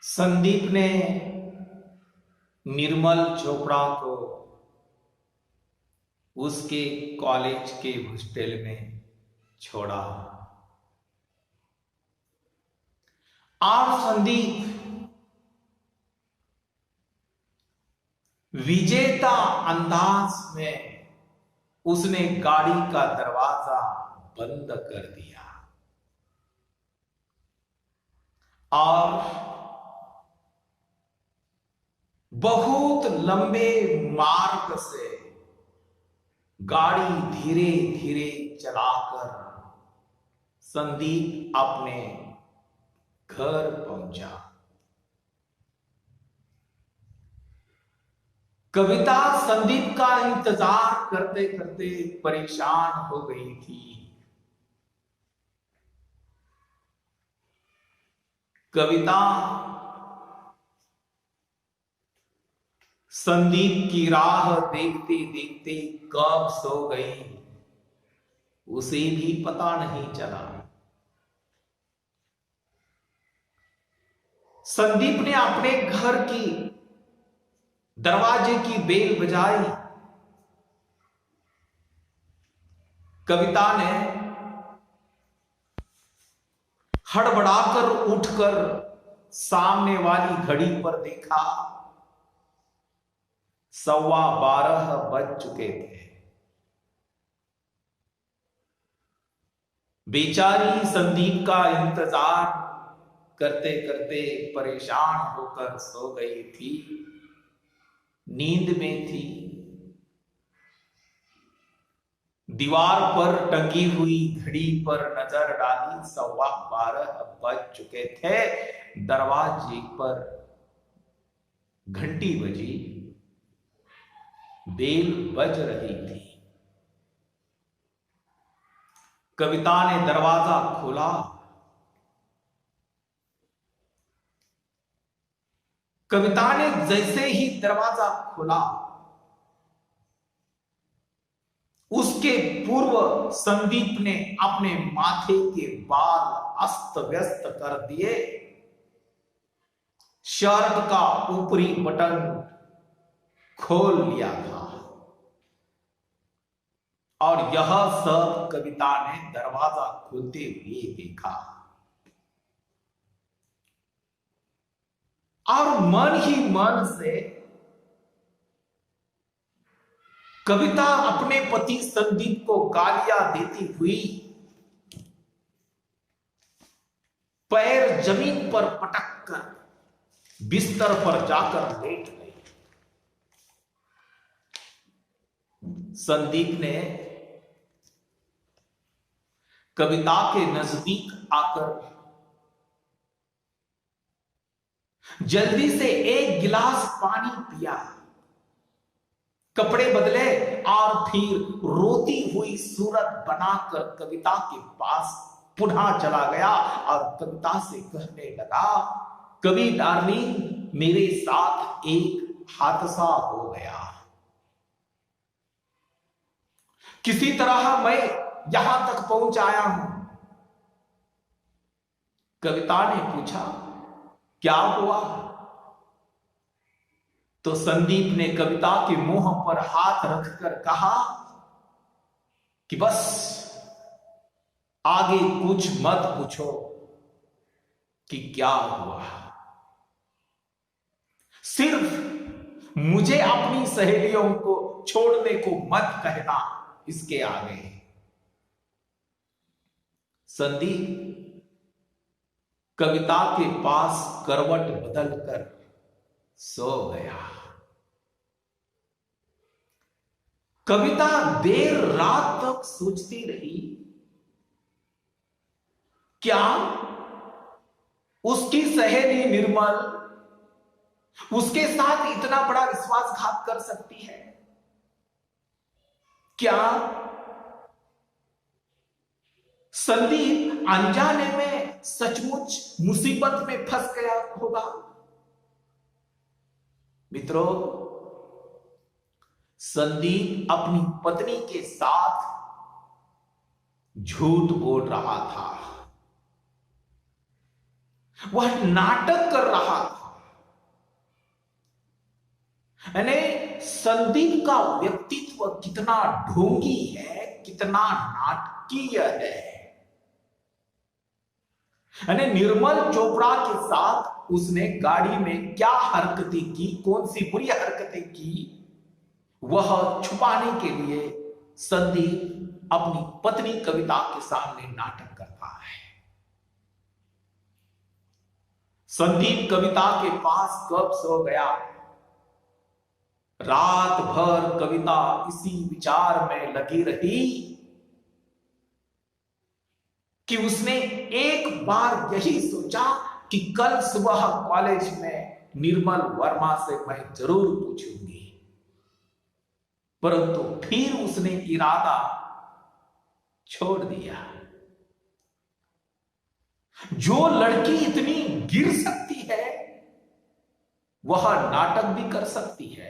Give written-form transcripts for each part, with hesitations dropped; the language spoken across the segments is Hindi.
संदीप ने निर्मल चोपड़ा को उसके कॉलेज के हॉस्टल में छोड़ा और संदीप विजेता अंदाज में उसने गाड़ी का दरवाजा बंद कर दिया और बहुत लंबे मार्ग से गाड़ी धीरे धीरे चलाकर संदीप अपने घर पहुंचा। कविता संदीप का इंतजार करते करते परेशान हो गई थी। कविता संदीप की राह देखते देखते कब सो गई उसे भी पता नहीं चला। संदीप ने अपने घर की दरवाजे की बेल बजाई। कविता ने हड़बड़ाकर उठकर सामने वाली घड़ी पर देखा, 12:15 बज चुके थे। बेचारी संदीप का इंतजार करते करते परेशान होकर सो गई थी, नींद में थी। दीवार पर टंगी हुई घड़ी पर नजर डाली, 12:15 बज चुके थे। दरवाजे पर घंटी बजी, बेल बज रही थी। कविता ने दरवाजा खोला। कविता ने जैसे ही दरवाजा खोला, उसके पूर्व संदीप ने अपने माथे के बाल अस्त व्यस्त कर दिए। शर्ट का ऊपरी बटन खोल लिया था और यह सब कविता ने दरवाजा खोलते हुए देखा और मन ही मन से कविता अपने पति संदीप को गालियां देती हुई पैर जमीन पर पटक कर बिस्तर पर जाकर लेट गई। संदीप ने कविता के नजदीक आकर जल्दी से एक गिलास पानी पिया, कपड़े बदले और फिर रोती हुई सूरत बनाकर कविता के पास पुनः चला गया और कविता से कहने लगा, कवि डार्लिंग, मेरे साथ एक हादसा हो गया। किसी तरह मैं यहां तक पहुंच आया हूं। कविता ने पूछा, क्या हुआ? तो संदीप ने कविता के मुंह पर हाथ रखकर कहा कि बस आगे कुछ मत पूछो कि क्या हुआ, सिर्फ मुझे अपनी सहेलियों को छोड़ने को मत कहना इसके आगे। संदीप कविता के पास करवट बदलकर सो गया। कविता देर रात तक सोचती रही, क्या उसकी सहेली निर्मल उसके साथ इतना बड़ा विश्वासघात कर सकती है? क्या संदीप अनजाने में सचमुच मुसीबत में फंस गया होगा? मित्रों, संदीप अपनी पत्नी के साथ झूठ बोल रहा था। वह नाटक कर रहा था। यानी संदीप का व्यक्तित्व कितना ढोंगी है, कितना नाटकीय है। यानी निर्मल चोपड़ा के साथ उसने गाड़ी में क्या हरकतें की, कौन सी बुरी हरकतें की, वह छुपाने के लिए संदीप अपनी पत्नी कविता के सामने नाटक कर रहा है। संदीप कविता के पास कब सो गया। रात भर कविता इसी विचार में लगी रही कि उसने एक बार यही सोचा कि कल सुबह कॉलेज में निर्मल वर्मा से मैं जरूर पूछूंगी, परंतु फिर उसने इरादा छोड़ दिया। जो लड़की इतनी गिर सकती है वह नाटक भी कर सकती है,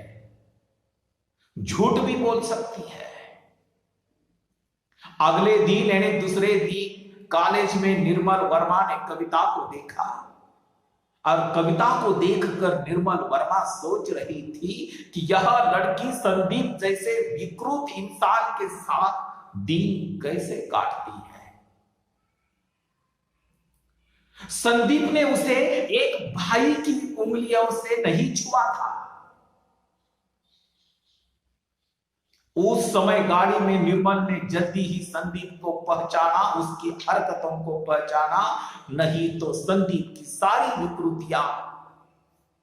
झूठ भी बोल सकती है। अगले दिन यानी दूसरे दिन कॉलेज में निर्मल वर्मा ने कविता को देखा और कविता को देखकर निर्मल वर्मा सोच रही थी कि यह लड़की संदीप जैसे विकृत इंसान के साथ दिन कैसे काटती है। संदीप ने उसे एक भाई की उंगलियों से नहीं छुआ था। उस समय गाड़ी में निर्मल ने जल्दी ही संदीप को पहचाना, उसकी हरकतों को पहचाना, नहीं तो संदीप की सारी विकृतियां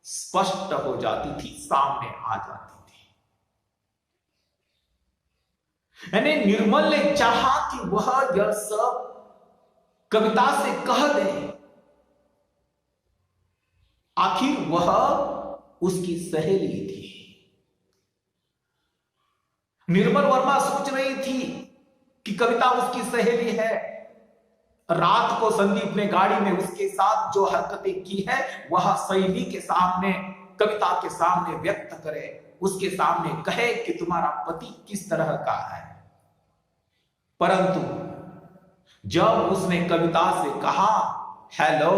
स्पष्ट हो जाती थी, सामने आ जाती थी। यानी निर्मल ने चाहा कि वह यह सब कविता से कह दे, आखिर वह उसकी सहेली थी। निर्मल वर्मा सोच रही थी कि कविता उसकी सहेली है। रात को संदीप ने गाड़ी में उसके साथ जो हरकतें की है वह सहेली के सामने, कविता के सामने व्यक्त करे, उसके सामने कहे कि तुम्हारा पति किस तरह का है। परंतु जब उसने कविता से कहा हेलो,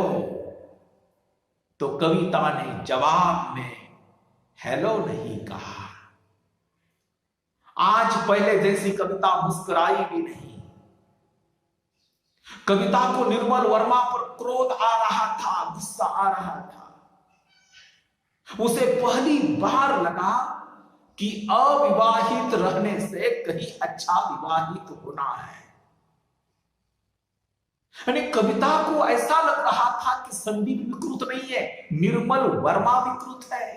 तो कविता ने जवाब में हेलो नहीं कहा। आज पहले जैसी कविता मुस्कुराई भी नहीं। कविता को निर्मल वर्मा पर क्रोध आ रहा था, गुस्सा आ रहा था। उसे पहली बार लगा कि अविवाहित रहने से कहीं अच्छा विवाहित होना है। यानी कविता को ऐसा लग रहा था कि संदीप विकृत नहीं है, निर्मल वर्मा विकृत है।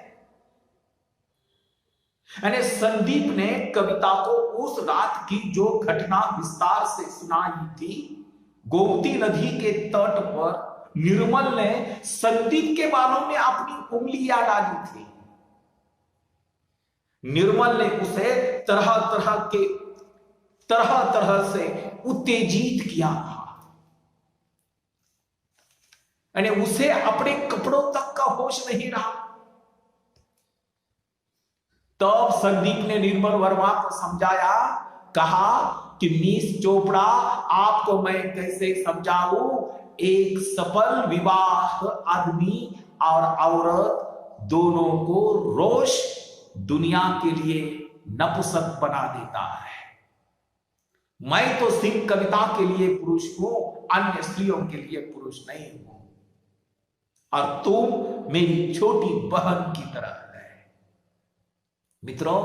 यानी संदीप ने कविता को उस रात की जो घटना विस्तार से सुनाई थी, गोमती नदी के तट पर निर्मल ने संदीप के बालों में अपनी उंगलियां डाली थी। निर्मल ने उसे तरह तरह से उत्तेजित किया था। यानी उसे अपने कपड़ों तक का होश नहीं रहा। तब संदीप ने निर्मल वर्मा को समझाया, कहा कि मिस चोपड़ा, आपको मैं कैसे समझाऊं, एक सफल विवाह आदमी और औरत दोनों को रोज दुनिया के लिए नपुंसक बना देता है। मैं तो सिर्फ कविता के लिए पुरुष हूं, अन्य स्त्रियों के लिए पुरुष नहीं हूं, और तुम मेरी छोटी बहन की तरह है। मित्रों,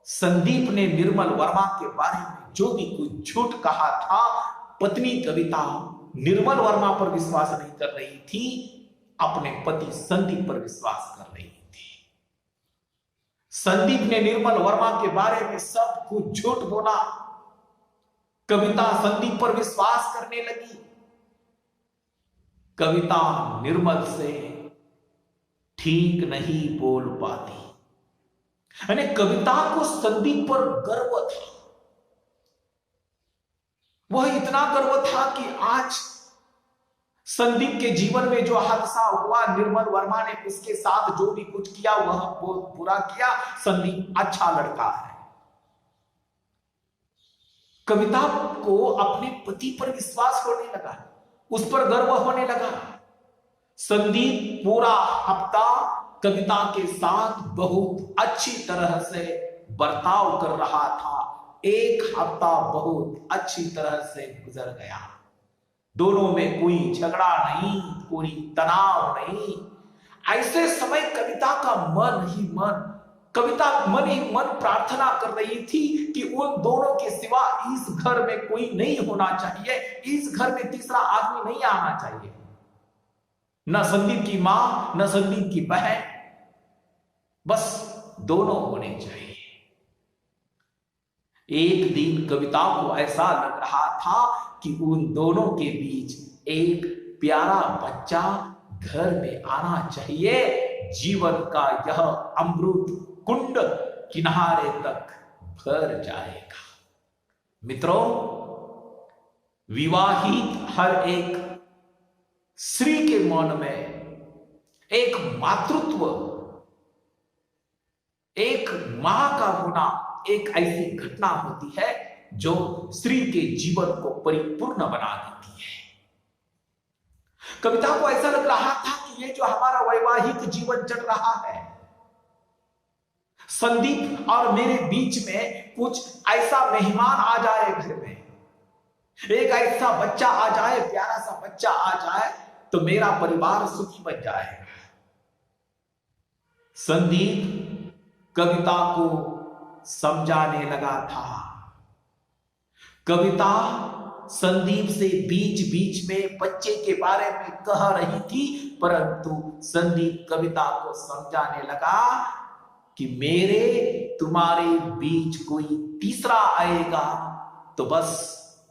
संदीप ने निर्मल वर्मा के बारे में जो भी कुछ झूठ कहा था, पत्नी कविता निर्मल वर्मा पर विश्वास नहीं कर रही थी, अपने पति संदीप पर विश्वास कर रही थी। संदीप ने निर्मल वर्मा के बारे में सब कुछ झूठ बोला। कविता संदीप पर विश्वास करने लगी। कविता निर्मल से ठीक नहीं बोल पाती। यानी कविता को संदीप पर गर्व था। वह इतना गर्व था कि आज संदीप के जीवन में जो हादसा हुआ, निर्मल वर्मा ने उसके साथ जो भी कुछ किया वह बहुत बुरा किया। संदीप अच्छा लड़का है। कविता को अपने पति पर विश्वास होने लगा, उस पर गर्व होने लगा। संदीप पूरा हफ्ता कविता के साथ बहुत अच्छी तरह से बर्ताव कर रहा था। एक हफ्ता बहुत अच्छी तरह से गुजर गया। दोनों में कोई झगड़ा नहीं, कोई तनाव नहीं। ऐसे समय कविता का कविता मन ही मन प्रार्थना कर रही थी कि उन दोनों के सिवा इस घर में कोई नहीं होना चाहिए, इस घर में तीसरा आदमी नहीं आना चाहिए। न संदीप की मां, न संदीप की बहन, बस दोनों होने चाहिए। एक दिन कविता को ऐसा लग रहा था कि उन दोनों के बीच एक प्यारा बच्चा घर में आना चाहिए। जीवन का यह अमृत कुंड किनारे तक भर जाएगा। मित्रों, विवाहित हर एक स्त्री के मन में एक मातृत्व, एक मां का होना एक ऐसी घटना होती है जो स्त्री के जीवन को परिपूर्ण बना देती है। कविता को ऐसा लग रहा था कि ये जो हमारा वैवाहिक जीवन चल रहा है, संदीप और मेरे बीच में कुछ ऐसा मेहमान आ जाए, घर में एक ऐसा बच्चा आ जाए, प्यारा सा बच्चा आ जाए, तो मेरा परिवार सुखी बन जाएगा। संदीप कविता को समझाने लगा था। कविता संदीप से बीच बीच में बच्चे के बारे में कह रही थी, परंतु संदीप कविता को समझाने लगा कि मेरे तुम्हारे बीच कोई तीसरा आएगा तो बस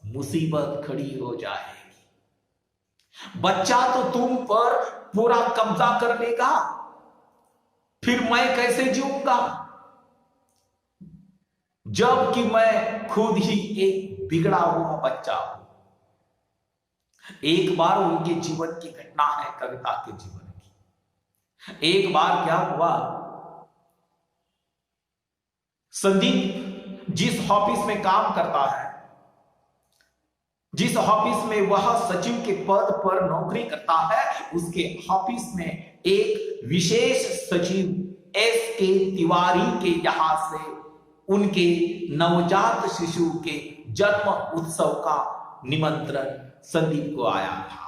मुसीबत खड़ी हो जाएगी। बच्चा तो तुम पर पूरा कब्जा कर लेगा, फिर मैं कैसे जीऊंगा, जबकि मैं खुद ही एक बिगड़ा हुआ बच्चा हूं। एक बार उनके जीवन की घटना है, कविता के जीवन की। एक बार क्या हुआ, संदीप जिस ऑफिस में काम करता है, जिस ऑफिस में वह सचिव के पद पर नौकरी करता है, उसके ऑफिस में एक विशेष सचिव एस.के. तिवारी के यहां से उनके नवजात शिशु के जन्म उत्सव का निमंत्रण संदीप को आया था।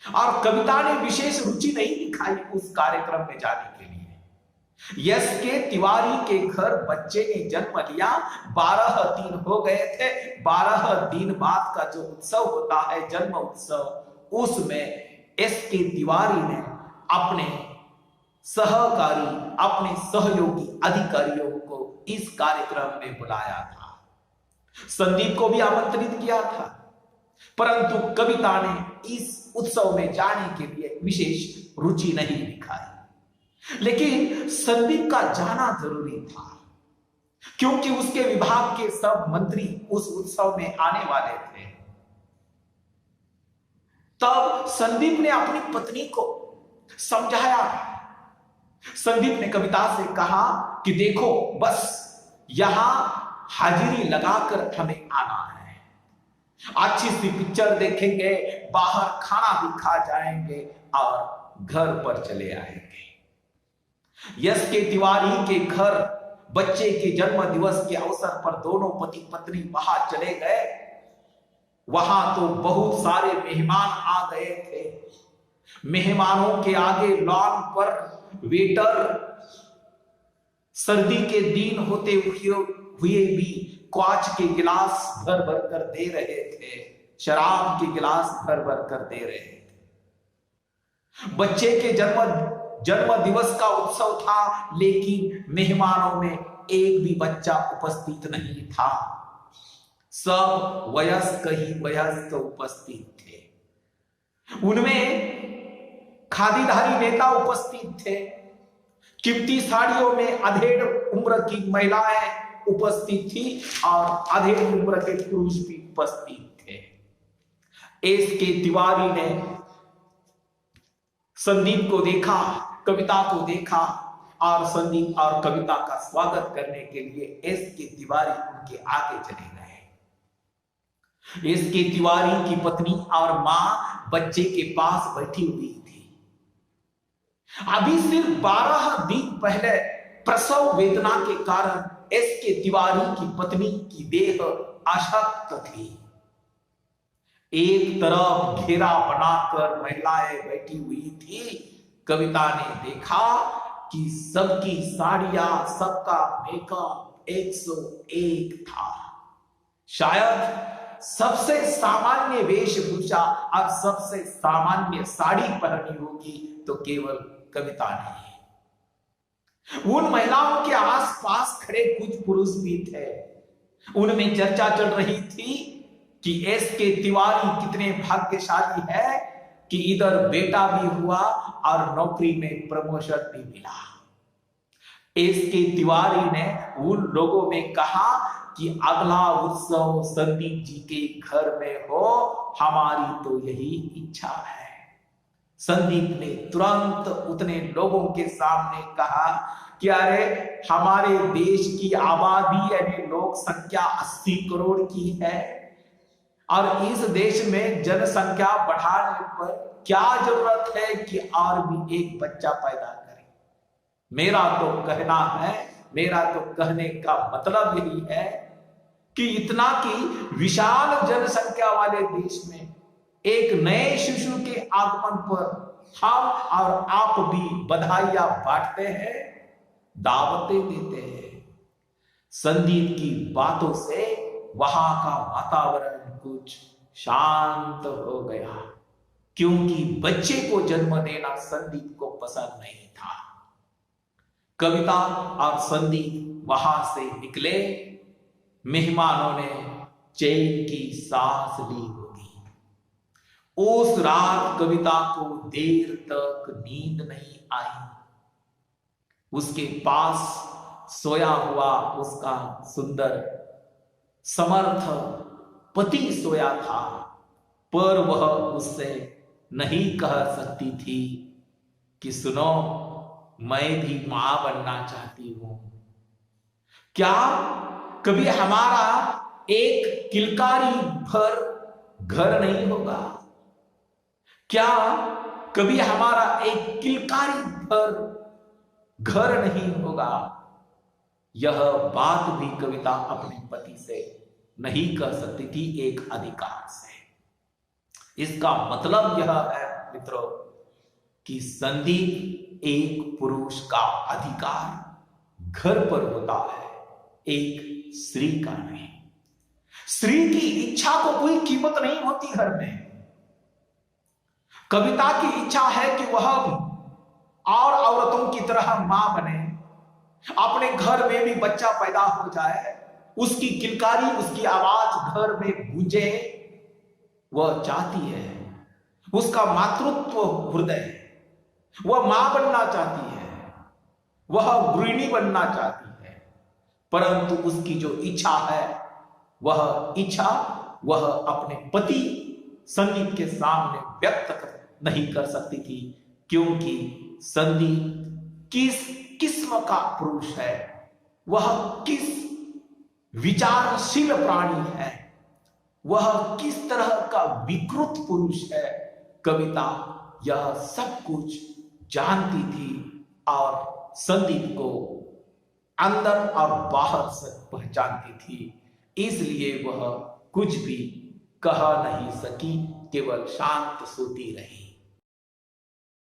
और कविता ने विशेष रुचि नहीं दिखाई उस कार्यक्रम में जाने के लिए। एस.के. तिवारी के घर बच्चे ने जन्म लिया, 12 दिन हो गए थे। 12 दिन बाद का जो उत्सव होता है, जन्म उत्सव, उसमें एस.के. तिवारी ने अपने सहकारी, अपने सहयोगी अधिकारियों को इस कार्यक्रम में बुलाया था। संदीप को भी आमंत्रित किया था, परंतु कविता ने इस उत्सव में जाने के लिए विशेष रुचि नहीं दिखाई। लेकिन संदीप का जाना जरूरी था, क्योंकि उसके विभाग के सब मंत्री उस उत्सव में आने वाले थे। तब संदीप ने अपनी पत्नी को समझाया। संदीप ने कविता से कहा कि देखो, बस यहां हाजिरी लगाकर हमें आना है, अच्छी सी पिक्चर देखेंगे, बाहर खाना भी खा जाएंगे और घर पर चले आएंगे। एस.के. तिवारी के घर बच्चे के जन्म दिवस के अवसर पर दोनों पति पत्नी वहां चले गए। वहां तो बहुत सारे मेहमान आ गए थे। मेहमानों के आगे लॉन पर वेटर सर्दी के दिन होते हुए भी क्वाच के गिलास भर भर कर दे रहे थे, शराब के गिलास भर भर कर दे रहे थे। बच्चे के जन्म दिवस का उत्सव था, लेकिन मेहमानों में एक भी बच्चा उपस्थित नहीं था। सब वयस्क ही वयस्क उपस्थित थे। उनमें खादीधारी नेता उपस्थित थे, कीमती साड़ियों में अधेड़ उम्र की महिलाएं उपस्थित थी और अधेड़ उम्र के पुरुष भी उपस्थित थे। एस.के. तिवारी ने संदीप को देखा, कविता को देखा और संदीप और कविता का स्वागत करने के लिए एस.के. तिवारी उनके आगे चले गए। इसके तिवारी की पत्नी और मां बच्चे के पास बैठी हुई थी। अभी सिर्फ 12 दिन पहले प्रसव वेदना के कारण इसके तिवारी की पत्नी की देह अशक्त थी। एक तरफ घेरा बनाकर महिलाएं बैठी हुई थी। कविता ने देखा कि सबकी साड़ियां, सबका मेकअप 101 था। शायद सबसे सामान्य वेशभूषा और सबसे सामान्य साड़ी पहनी होगी तो केवल कविता नहीं। उन महिलाओं के आसपास खड़े कुछ पुरुष भी थे। उनमें चर्चा चल रही थी कि इसके तिवारी कितने भाग्यशाली है कि इधर बेटा भी हुआ और नौकरी में प्रमोशन भी मिला। इसके तिवारी ने उन लोगों में कहा कि अगला उत्सव संदीप जी के घर में हो, हमारी तो यही इच्छा है। संदीप ने तुरंत उतने लोगों के सामने कहा कि अरे हमारे देश की आबादी यानी लोक संख्या 80 करोड़ की है और इस देश में जनसंख्या बढ़ाने पर क्या जरूरत है कि और भी एक बच्चा पैदा करें। मेरा तो कहने का मतलब यही है कि इतना की विशाल जनसंख्या वाले देश में एक नए शिशु के आगमन पर हम और आप भी बधाइयां बांटते हैं, दावतें देते हैं। संदीप की बातों से वहां का वातावरण कुछ शांत हो गया, क्योंकि बच्चे को जन्म देना संदीप को पसंद नहीं था। कविता और संदीप वहां से निकले। मेहमानों ने चैन की सांस ली होगी। उस रात कविता को देर तक नींद नहीं आई। उसके पास सोया हुआ उसका सुंदर समर्थ पति सोया था, पर वह उससे नहीं कह सकती थी कि सुनो, मैं भी मां बनना चाहती हूं। क्या कभी हमारा एक किलकारी भर घर नहीं होगा? क्या कभी हमारा एक किलकारी भर घर नहीं होगा? यह बात भी कविता अपने पति से नहीं कह सकती थी, एक अधिकार से। इसका मतलब यह है मित्रों कि संदीप एक पुरुष का अधिकार घर पर होता है, एक स्त्री का नहीं। स्त्री की इच्छा को कोई कीमत नहीं होती घर में। कविता की इच्छा है कि वह और औरतों की तरह मां बने, अपने घर में भी बच्चा पैदा हो जाए, उसकी किलकारी, उसकी आवाज घर में गूंजे। वह चाहती है, उसका मातृत्व हृदय, वह मां बनना चाहती है, वह गृहिणी बनना चाहती है। परंतु उसकी जो इच्छा है, वह अपने पति संदीप के सामने व्यक्त नहीं कर सकती थी, क्योंकि संदीप किस किस्म का पुरुष है, वह किस विचारशील प्राणी है, वह किस तरह का विकृत पुरुष है। कविता यह सब कुछ जानती थी और संदीप को अंदर और बाहर से पहचानती थी। इसलिए वह कुछ भी कह नहीं सकी, केवल शांत सोती रही।